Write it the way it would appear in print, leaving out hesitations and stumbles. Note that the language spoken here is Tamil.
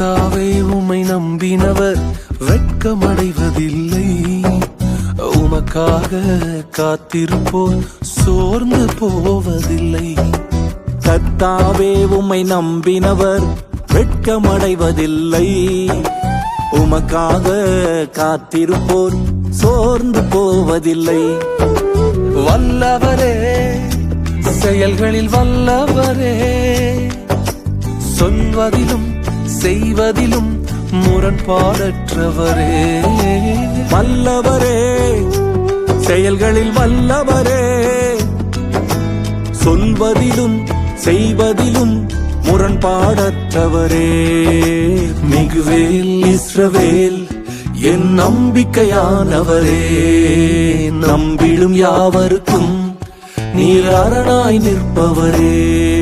கர்த்தாவே உம்மை நம்பினவர் வெட்கமடைவதில்லை. உமக்காக காத்திருப்போர் சோர்ந்து போவதில்லை. கர்த்தாவே உம்மை நம்பினவர் வெட்கமடைவதில்லை. உமக்காக காத்திருப்போர் சோர்ந்து போவதில்லை. வல்லவரே, செயல்களில் வல்லவரே, சொல்வதிலும் செய்வதிலும் முரண்பாடற்றவரே. வல்லவரே, செயல்களில் வல்லவரே, சொல்வதிலும் செய்வதிலும் முரண்பாடற்றவரே. மிகுவேல் இஸ்ரவேல் என் நம்பிக்கையானவரே, நம்பிடும் யாவருக்கும் நீர் அரணாய் நிற்பவரே.